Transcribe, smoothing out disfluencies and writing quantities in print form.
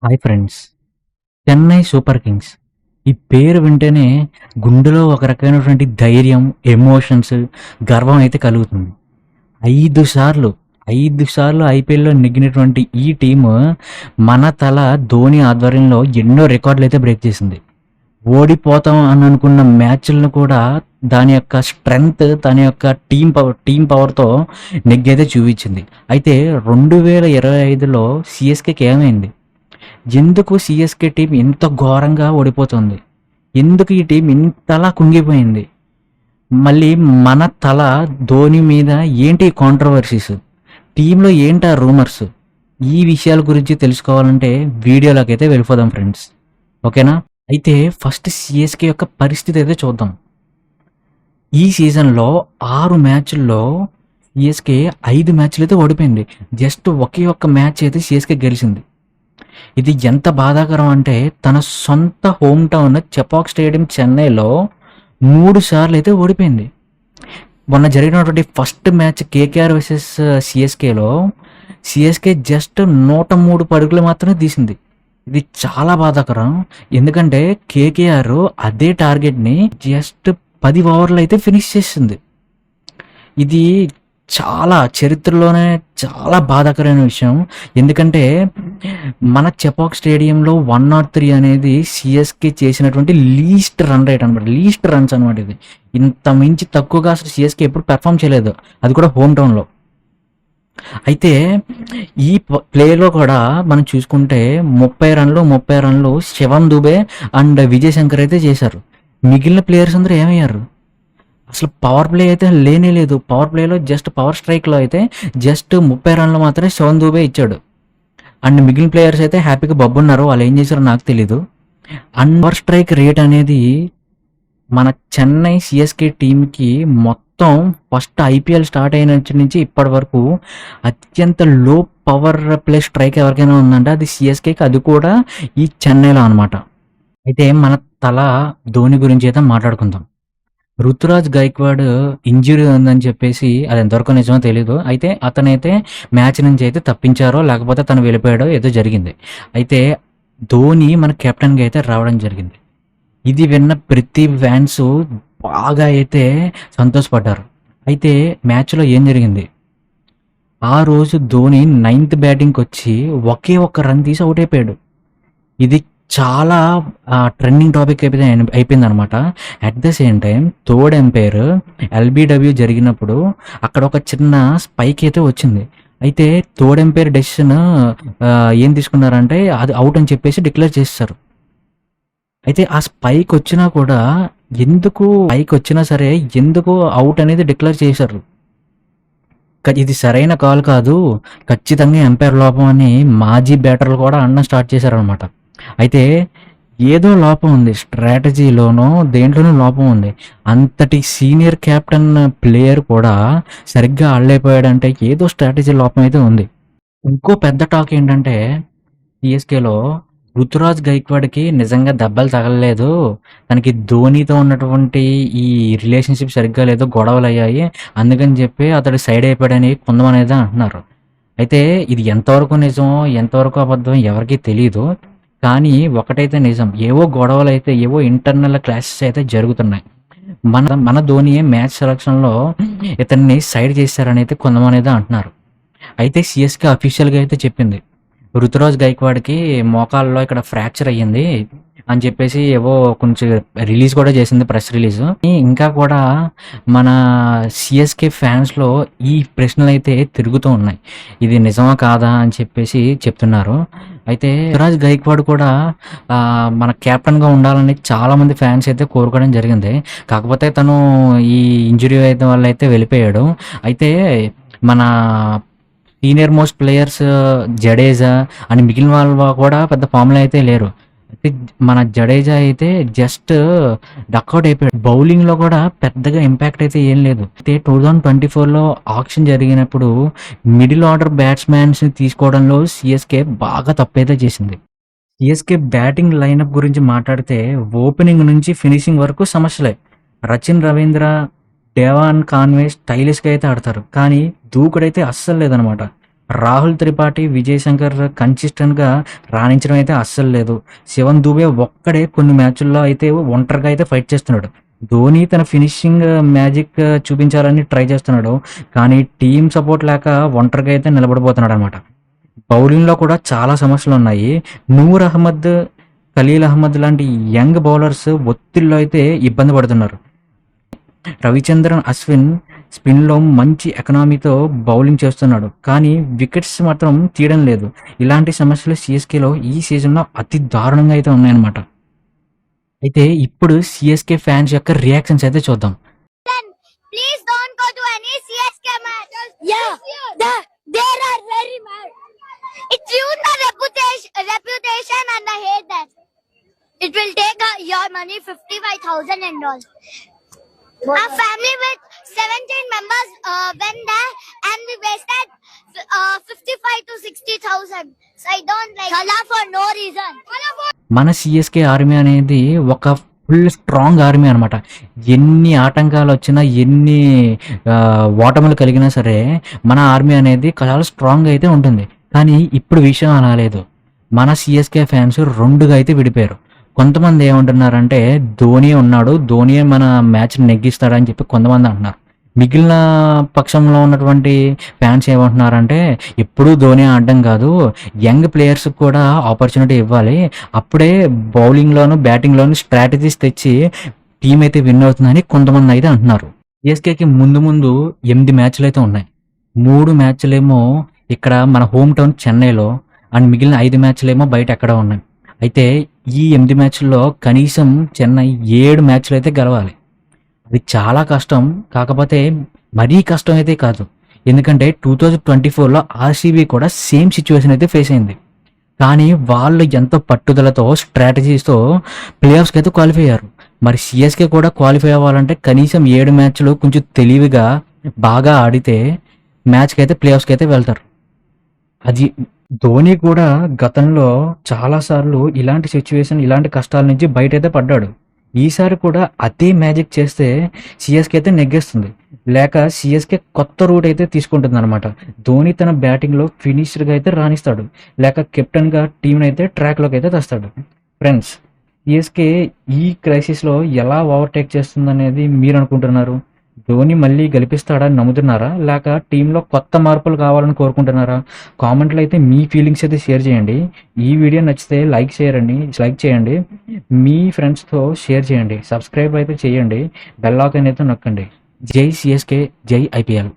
Hi friends. Chennai super Kings. ఈ పేరు వింటేనే గుండెలో ఒక రకమైనటువంటి ధైర్యం, ఎమోషన్స్, గర్వం అయితే కలుగుతుంది. 5 సార్లు, 5 సార్లు ఐపీఎల్‌లో నెగ్గినటువంటి ఈ టీము మన తల ధోని ఆధ్వర్యంలో ఎన్నో రికార్డులైతే బ్రేక్ చేసింది. ఓడిపోతాం అని అనుకున్న మ్యాచ్‌లను కూడా దాని యొక్క స్ట్రెంగ్త్, దాని యొక్క టీమ్ పవర్‌తో నెగ్గైతే చూపించింది. అయితే 2025లో సీఎస్‌కేకి ఏమైంది? ఎందుకు సీఎస్కే టీం ఇంత ఘోరంగా ఓడిపోతుంది? ఎందుకు ఈ టీం ఇంతలా కుంగిపోయింది? మళ్ళీ మన తల ధోని మీద ఏంటి కాంట్రవర్సీస్? టీంలో ఏంటి ఆ రూమర్స్? ఈ విషయాల గురించి తెలుసుకోవాలంటే వీడియోలోకైతే వెళ్ళిపోదాం ఫ్రెండ్స్. ఓకేనా? అయితే ఫస్ట్ సీఎస్కే యొక్క పరిస్థితి అయితే చూద్దాం. ఈ సీజన్‌లో 6 మ్యాచ్‌ల్లో సీఎస్కే 5 మ్యాచ్‌లైతే ఓడిపోయింది. జస్ట్ ఒకే ఒక్క మ్యాచ్ అయితే సీఎస్కే గెలిచింది. ఇది ఎంత బాధాకరం అంటే తన సొంత హోమ్ టౌన్ చెపాక్ స్టేడియం చెన్నైలో 3 సార్లు అయితే ఓడిపోయింది. మొన్న జరిగినటువంటి ఫస్ట్ మ్యాచ్ కేకేఆర్ వర్సెస్ సిఎస్కేలో సిఎస్కే జస్ట్ 103 పరుగులు మాత్రమే తీసింది. ఇది చాలా బాధాకరం. ఎందుకంటే కేకేఆర్ అదే టార్గెట్ని జస్ట్ 10 ఓవర్లు అయితే ఫినిష్ చేసింది. ఇది చాలా చరిత్రలోనే చాలా బాధాకరమైన విషయం. ఎందుకంటే మన చెపాక్ స్టేడియంలో 103 అనేది సిఎస్కే చేసినటువంటి లీస్ట్ రన్ రేట్ అనమాట. లీస్ట్ రన్స్ అనమాట ఇది. ఇంత మించి తక్కువగా అసలు సిఎస్కే ఎప్పుడు పెర్ఫామ్ చేయలేదు, అది కూడా హోమ్ టౌన్లో. అయితే ఈ ప్లేలో కూడా మనం చూసుకుంటే 30 రన్లు శివం దుబే అండ్ విజయ్ శంకర్ అయితే చేశారు. మిగిలిన ప్లేయర్స్ అందరూ ఏమయ్యారు? అసలు పవర్ ప్లే అయితే లేనే లేదు. పవర్ ప్లేలో జస్ట్ పవర్ స్ట్రైక్లో అయితే జస్ట్ 30 రన్లు మాత్రమే శివన్ దూబే ఇచ్చాడు. అండ్ మిగిలిన ప్లేయర్స్ అయితే హ్యాపీగా బబ్బున్నారు. వాళ్ళు ఏం చేశారో నాకు తెలీదు. అండ్ పవర్ స్ట్రైక్ రేట్ అనేది మన చెన్నై సిఎస్కే టీంకి మొత్తం ఫస్ట్ ఐపీఎల్ స్టార్ట్ అయిన నుంచి ఇప్పటి వరకు అత్యంత లో పవర్ ప్లే స్ట్రైక్ ఎవరికైనా ఉందంటే అది సిఎస్కేకి, అది కూడా ఈ చెన్నైలో అనమాట. అయితే మన తల ధోని గురించి అయితే మాట్లాడుకుందాం. రుతురాజ్ గైక్వాడ్ ఇంజ్యూరీ ఉందని చెప్పేసి అది ఎంతవరకు నిజమో తెలీదు. అయితే అతనైతే మ్యాచ్ నుంచి అయితే తప్పించారో లేకపోతే తను వెళ్ళిపోయాడో ఏదో జరిగింది. అయితే ధోని మన కెప్టెన్గా అయితే రావడం జరిగింది. ఇది విన్న ప్రతి ఫ్యాన్స్ బాగా అయితే సంతోషపడ్డారు. అయితే మ్యాచ్లో ఏం జరిగింది? ఆ రోజు ధోని 9th బ్యాటింగ్కి వచ్చి ఒకే ఒక్క రన్ తీసి అవుట్ అయిపోయాడు. ఇది చాలా ట్రెండింగ్ టాపిక్ అయిపోయింది అనమాట. At the same time third umpire LBW జరిగినప్పుడు అక్కడ ఒక చిన్న స్పైక్ అయితే వచ్చింది. అయితే థర్డ్ ఎంపైర్ డెసిషన్ ఏం తీసుకున్నారంటే అది అవుట్ అని చెప్పేసి డిక్లేర్ చేస్తారు. అయితే ఆ స్పైక్ వచ్చినా కూడా ఎందుకు అవుట్ అనేది డిక్లేర్ చేశారు? ఇది సరైన కాల్ కాదు, ఖచ్చితంగా ఎంపైర్ లోపం అని మాజీ బ్యాటర్లు కూడా అనడం స్టార్ట్ చేశారనమాట. అయితే ఏదో లోపం ఉంది, స్ట్రాటజీలోనో దేంట్లోనూ లోపం ఉంది. అంతటి సీనియర్ కెప్టెన్ ప్లేయర్ కూడా సరిగ్గా ఆడలేకపోయాడంటే ఏదో స్ట్రాటజీ లోపం అయితే ఉంది. ఇంకో పెద్ద టాక్ ఏంటంటే సిఎస్కేలో రుతురాజ్ గైక్వాడ్కి నిజంగా దెబ్బలు తగలలేదు, తనకి ధోనితో ఉన్నటువంటి ఈ రిలేషన్షిప్ సరిగ్గా లేదు, గొడవలు అయ్యాయి, అందుకని చెప్పి అతడు సైడ్ అయిపోయాడని కొంతమంది అయితే అంటున్నారు. అయితే ఇది ఎంతవరకు నిజం ఎంతవరకు అబద్ధం ఎవరికీ తెలియదు. కానీ ఒకటైతే నిజం, ఏవో గొడవలు అయితే ఏవో ఇంటర్నల్ క్లాషెస్ అయితే జరుగుతున్నాయి. మన ధోని మ్యాచ్ సెలక్షన్లో ఇతన్ని సైడ్ చేశారని అయితే కొంతమంది అయితే అంటున్నారు. అయితే సిఎస్కే అఫీషియల్గా అయితే చెప్పింది రుతురాజ్ గైక్వాడ్కి మోకాల్లో ఇక్కడ ఫ్రాక్చర్ అయ్యింది అని చెప్పేసి ఏవో కొంచెం రిలీజ్ కూడా చేసింది, ప్రెస్ రిలీజ్. ఇంకా కూడా మన సిఎస్కే ఫ్యాన్స్లో ఈ ప్రశ్నలు అయితే తిరుగుతూ ఉన్నాయి, ఇది నిజమా కాదా అని చెప్పేసి చెప్తున్నారు. అయితే రుతురాజ్ గైక్వాడ్ కూడా మన కెప్టెన్గా ఉండాలని చాలామంది ఫ్యాన్స్ అయితే కోరుకోవడం జరిగింది. కాకపోతే తను ఈ ఇంజురీ అయితే వల్ల అయితే వెళ్ళిపోయాడు. అయితే మన సీనియర్ మోస్ట్ ప్లేయర్స్ జడేజా అని మిగిలిన వాళ్ళు కూడా పెద్ద ఫామ్లో అయితే లేరు. అయితే మన జడేజా అయితే జస్ట్ డక్అవుట్ అయిపోయాడు. బౌలింగ్లో కూడా పెద్దగా ఇంపాక్ట్ అయితే ఏం లేదు. అయితే 2024లో ఆక్షన్ జరిగినప్పుడు మిడిల్ ఆర్డర్ బ్యాట్స్మెన్స్ని తీసుకోవడంలో సిఎస్కే బాగా తప్పైతే చేసింది. సిఎస్కే బ్యాటింగ్ లైనప్ గురించి మాట్లాడితే ఓపెనింగ్ నుంచి ఫినిషింగ్ వరకు సమస్యలే. రచిన్ రవీంద్ర, డేవాన్ కాన్వే స్టైలిష్గా అయితే ఆడతారు, కానీ దూకుడైతే అస్సలు లేదనమాట. రాహుల్ త్రిపాఠి, విజయ్ శంకర్ కన్సిస్టెంట్‌గా రాణించడం అయితే అస్సలు లేదు. శివన్ దూబే ఒక్కడే కొన్ని మ్యాచుల్లో అయితే ఒంటరిగా అయితే ఫైట్ చేస్తున్నాడు. ధోని తన ఫినిషింగ్ మ్యాజిక్ చూపించాలని ట్రై చేస్తున్నాడు. కానీ టీమ్ సపోర్ట్ లేక ఒంటరిగా అయితే నిలబడిపోతున్నాడనమాట. బౌలింగ్‌లో కూడా చాలా సమస్యలున్నాయి. నూర్ అహ్మద్, ఖలీల్ అహ్మద్ లాంటి యంగ్ బౌలర్స్ ఒత్తిడిలో అయితే ఇబ్బంది పడుతున్నారు. రవిచంద్రన్ అశ్విన్ స్పిన్‌లో మంచి ఎకానమీతో బౌలింగ్ చేస్తున్నాడు. కానీ వికెట్స్ మాత్రం తీయడం లేదు. ఇలాంటి సమస్యలు సీఎస్కేలో ఈ సీజన్‌లో అతి దారుణంగా అయితే ఉన్నాయన్నమాట. అయితే ఇప్పుడు సీఎస్కే ఫ్యాన్స్ యొక్క రియాక్షన్స్ అయితే చూద్దాం. Please don't go to any CSK match. Yeah, they are very mad. It ruined the reputation and I hate that. It will take your money 55,000 and all. Our family with 17 members went there and we wasted 55 to 60,000. So I don't like Kala for no reason. మన CSK army అనేది ఒక full strong army అనమాట. ఎన్ని ఆటంకాలు వచ్చినా, ఎన్ని ఓటములు కలిగినా సరే మన ఆర్మీ అనేది చాలా స్ట్రాంగ్ అయితే ఉంటుంది. కానీ ఇప్పుడు విషయం అలా లేదు. మన సీఎస్కే ఫ్యాన్స్ రెండుగా అయితే విడిపోయారు. కొంతమంది ఏమంటున్నారంటే ధోని ఉన్నాడు, ధోనియే మన మ్యాచ్ నెగ్గిస్తాడని చెప్పి కొంతమంది అంటున్నారు. మిగిలిన పక్షంలో ఉన్నటువంటి ఫ్యాన్స్ ఏమంటున్నారంటే ఎప్పుడూ ధోని ఆడడం కాదు, యంగ్ ప్లేయర్స్కి కూడా ఆపర్చునిటీ ఇవ్వాలి, అప్పుడే బౌలింగ్లోను బ్యాటింగ్లోను స్ట్రాటజీస్ తెచ్చి టీం అయితే విన్ అవుతుందని కొంతమంది అయితే అంటున్నారు. సిఎస్కేకి ముందు 8 మ్యాచ్లు అయితే ఉన్నాయి. 3 మ్యాచ్లేమో ఇక్కడ మన హోమ్ టౌన్ చెన్నైలో, అండ్ మిగిలిన 5 మ్యాచ్లేమో బయట ఎక్కడ ఉన్నాయి. అయితే ఈ 8 మ్యాచ్ల్లో కనీసం చెన్నై 7 మ్యాచ్లు అయితే గెలవాలి. అది చాలా కష్టం. కాకపోతే మరీ కష్టం అయితే కాదు. ఎందుకంటే 2024లో ఆర్సీబీ కూడా సేమ్ సిచ్యువేషన్ అయితే ఫేస్ అయింది. కానీ వాళ్ళు ఎంతో పట్టుదలతో స్ట్రాటజీస్తో ప్లేఆఫ్స్కి అయితే క్వాలిఫై అయ్యారు. మరి సిఎస్కే కూడా క్వాలిఫై అవ్వాలంటే కనీసం 7 మ్యాచ్లు కొంచెం తెలివిగా బాగా ఆడితే మ్యాచ్కి అయితే ప్లేఆఫ్స్కి అయితే వెళ్తారు. అది ధోని కూడా గతంలో చాలాసార్లు ఇలాంటి సిచ్యువేషన్, ఇలాంటి కష్టాల నుంచి బయటైతే పడ్డాడు. ఈసారి కూడా అదే మ్యాజిక్ చేస్తే సిఎస్కే అయితే నెగ్గేస్తుంది. లేక సిఎస్కే కొత్త రూట్ అయితే తీసుకుంటుంది అనమాట. ధోని తన బ్యాటింగ్లో ఫినిషర్గా అయితే రాణిస్తాడు, లేక కెప్టెన్గా టీంని అయితే ట్రాక్లోకి అయితే తెస్తాడు. ఫ్రెండ్స్, సిఎస్కే ఈ క్రైసిస్లో ఎలా ఓవర్టేక్ చేస్తుందనేది మీరు అనుకుంటున్నారు? ధోని మళ్ళీ గెలిపిస్తాడని నమ్ముతున్నారా, లేక టీంలో కొత్త మార్పులు కావాలని కోరుకుంటున్నారా? కామెంట్లో అయితే మీ ఫీలింగ్స్ అయితే షేర్ చేయండి. ఈ వీడియో నచ్చితే లైక్ చేయండి, మీ ఫ్రెండ్స్తో షేర్ చేయండి, సబ్స్క్రైబ్ అయితే చేయండి, బెల్ ఐకాన్ అయితే నొక్కండి. జై సిఎస్కే, జై ఐపీఎల్.